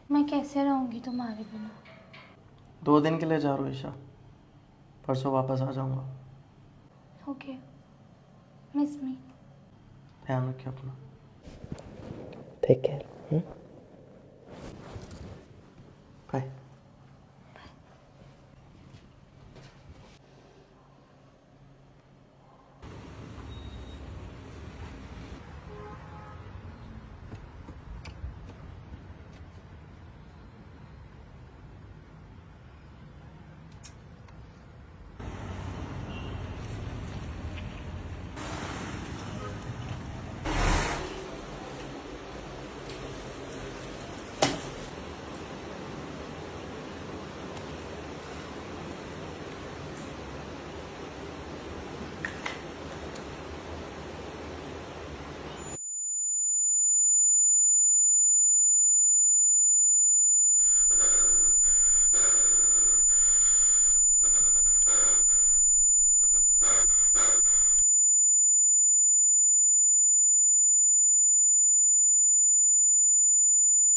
मैं कैसे रहूँगी तुम्हारे बिना? 2 दिन के लिए जा रहा हूँ ईशा, परसों वापस आ जाऊँगा। Okay, miss me. ध्यान रखिए अपना। Take care. बाय।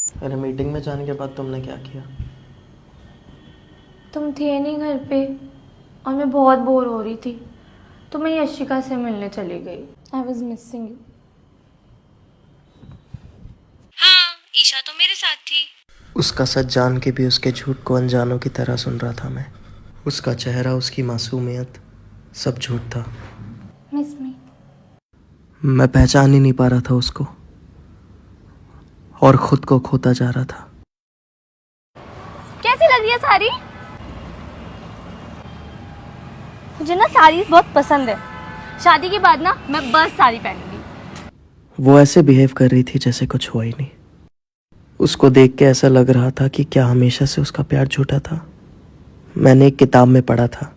अरे मीटिंग में जाने के बाद तुमने क्या किया? तुम थे नहीं घर पे और मैं बहुत बोर हो रही थी, तो मैं यशिका से मिलने चली गई। I was missing you. हाँ, ईशा तो मेरे साथ थी। उसका सच जान के भी उसके झूठ को अनजानों की तरह सुन रहा था मैं। उसका चेहरा, उसकी मासूमियत, सब झूठ था। मिस मी। मैं पहचान ही नहीं पा रहा था उसको और खुद को खोता जा रहा था। कैसी लग रही है साड़ी? मुझे ना साड़ी बहुत पसंद है। शादी के बाद ना मैं बस साड़ी पहनूंगी। वो ऐसे बिहेव कर रही थी जैसे कुछ हुआ ही नहीं। उसको देख के ऐसा लग रहा था कि क्या हमेशा से उसका प्यार झूठा था। मैंने एक किताब में पढ़ा था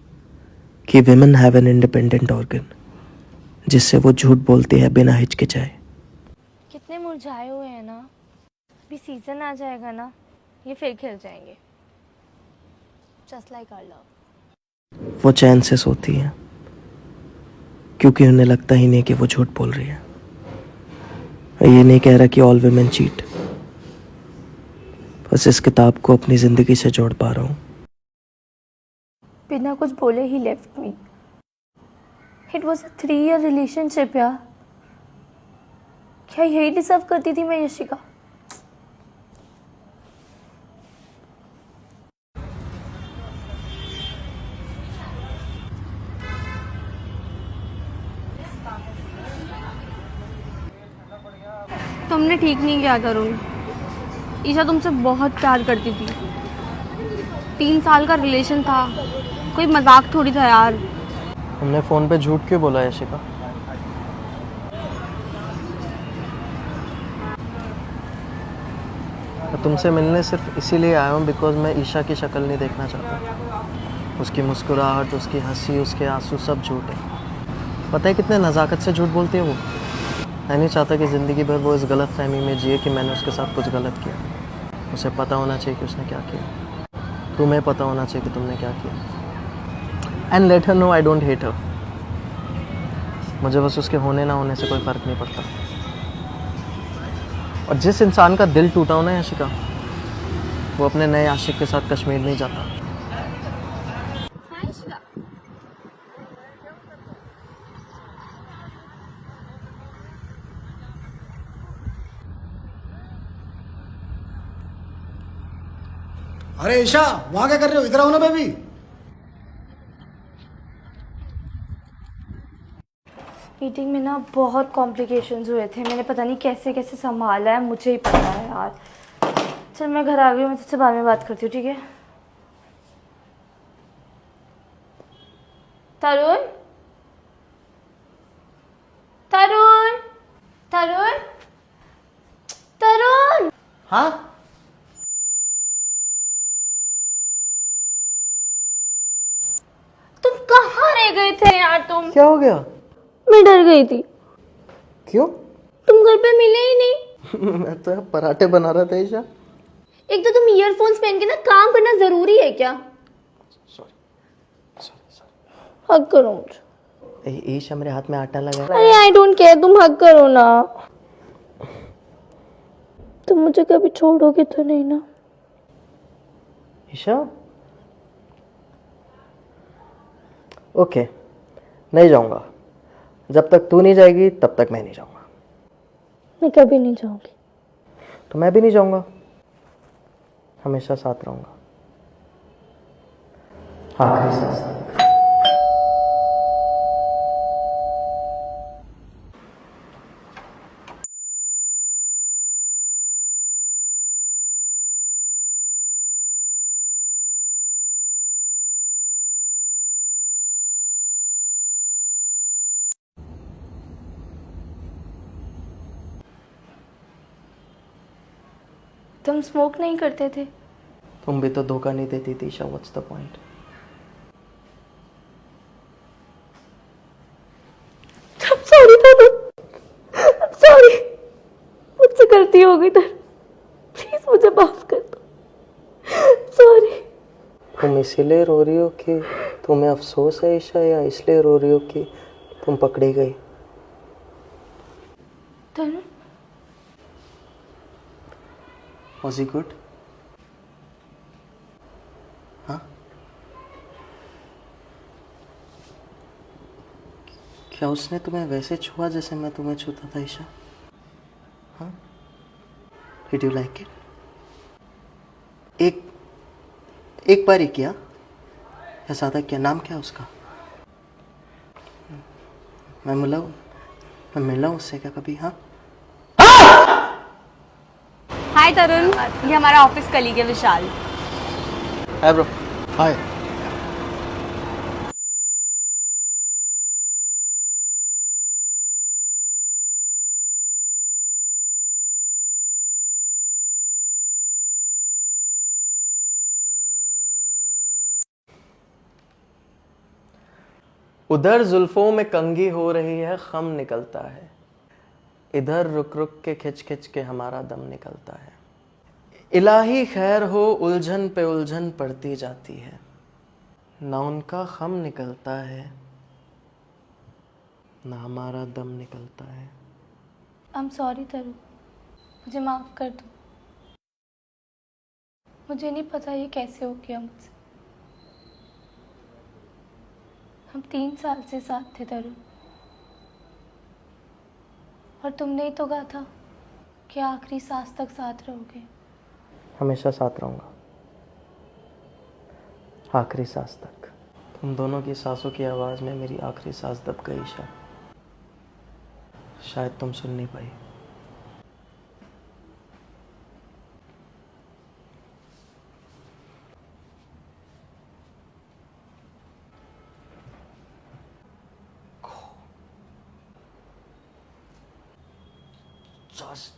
कि women have an independent organ, जिससे वो झूठ बोलती है बिना हिचकिचाए। कितने मुरझाए हुए हैं ना। अभी सीजन आ जाएगा ना, ये फिर खिल जाएंगे। Just like our love. वो चैन से सोती हैं क्योंकि उन्हें लगता ही नहीं कि वो झूठ बोल रही है। ये नहीं कह रहा कि ऑल विमेन चीट, बस इस किताब को अपनी जिंदगी से जोड़ पा रहा हूँ। बिना कुछ बोले ही left me. It was a 3 year relationship यार। क्या यही डिजर्व करती थी मैं यशिका? तुमने ठीक नहीं किया तरुण। ईशा तुमसे बहुत प्यार करती थी। 3 साल का रिलेशन था, कोई मजाक थोड़ी था यार। हमने फोन पे झूठ क्यों बोला यशिका? मैं तुमसे मिलने सिर्फ इसीलिए आया हूँ बिकॉज मैं ईशा की शक्ल नहीं देखना चाहता। उसकी मुस्कुराहट, उसकी हंसी, उसके आंसू सब झूठ है। पता है कितने नज़ाकत से झूठ बोलती है वो। मैं नहीं चाहता कि ज़िंदगी भर वो इस गलत फहमी में जिए कि मैंने उसके साथ कुछ गलत किया। उसे पता होना चाहिए कि उसने क्या किया। तुम्हें पता होना चाहिए कि तुमने क्या किया। And let her no I don't hate her. मुझे बस उसके होने ना होने से कोई फ़र्क नहीं पड़ता। और जिस इंसान का दिल टूटा हो ना यशिका, वो अपने नए आशिक के साथ कश्मीर नहीं जाता। अरे ईशा, वहां क्या कर रहे हो? इधर आओ ना बेबी। मीटिंग में ना बहुत कॉम्प्लिकेशंस हुए थे। मैंने पता नहीं कैसे कैसे संभाला है, मुझे ही पता है यार। चल मैं घर आ गई हूँ, मैं तुझसे बाद में बात करती हूँ, ठीक है? तरुण, तरुण, तरुण, तरुण। हाँ? तुम कहाँ रह गए थे यार? तुम, क्या हो गया? मैं डर गई थी। क्यों? तुम घर पे मिले ही नहीं। मैं तो पराठे बना रहा था ईशा। एक तो तुम ईयरफोन्स पहन के ना काम करना जरूरी है क्या? सॉरी हग करो मुझे। ईशा, मेरे हाथ में आटा लगा है। अरे आई डोंट केयर, तुम हग करो ना। तुम मुझे कभी छोड़ोगे तो नहीं ना? ईशा ओके, नहीं जाऊंगा। जब तक तू नहीं जाएगी तब तक मैं नहीं जाऊंगा। मैं कभी नहीं जाऊंगी। तो मैं भी नहीं जाऊंगा, हमेशा साथ रहूंगा, आखिरी सांस तक। तुम स्मोक नहीं करते थे? तुम भी तो धोखा नहीं देती थी Isha, what's the point? Sorry Tanu, sorry, मुझसे गलती हो गई तनु, प्लीज मुझे माफ कर दो, सॉरी। तुम इसीलिए रो रही हो कि तुम्हें अफसोस है ईशा, या इसलिए रो रही हो कि तुम पकड़ी गई? तनु, Was he good? हाँ? क्या उसने तुम्हें वैसे छुआ जैसे मैं तुम्हें छूता था ईशा? हाँ? Did you like it? एक बार ही किया या ज्यादा किया? नाम क्या उसका? मैं मिला हूँ उससे क्या कभी? हाँ? हाय तरुण, ये हमारा ऑफिस कलीग है विशाल। Hi bro. हाय। उधर जुल्फों में कंघी हो रही है, खम निकलता है। इधर रुक रुक के खिंच खिंच के हमारा दम निकलता है। इलाही खैर हो, उलझन पे उलझन पड़ती जाती है। ना उनका खम निकलता है, ना हमारा दम निकलता है। आई एम सॉरी तनु, मुझे माफ कर दो। मुझे नहीं पता ये कैसे हो गया मुझसे। हम 3 साल से साथ थे तरुण, और तुमने ही तो कहा था कि आखिरी सांस तक साथ रहोगे। हमेशा साथ रहूंगा, आखिरी सांस तक। तुम दोनों की सांसों की आवाज़ में मेरी आखिरी सांस दब गई ईशा। शायद तुम सुन नहीं पाई। Just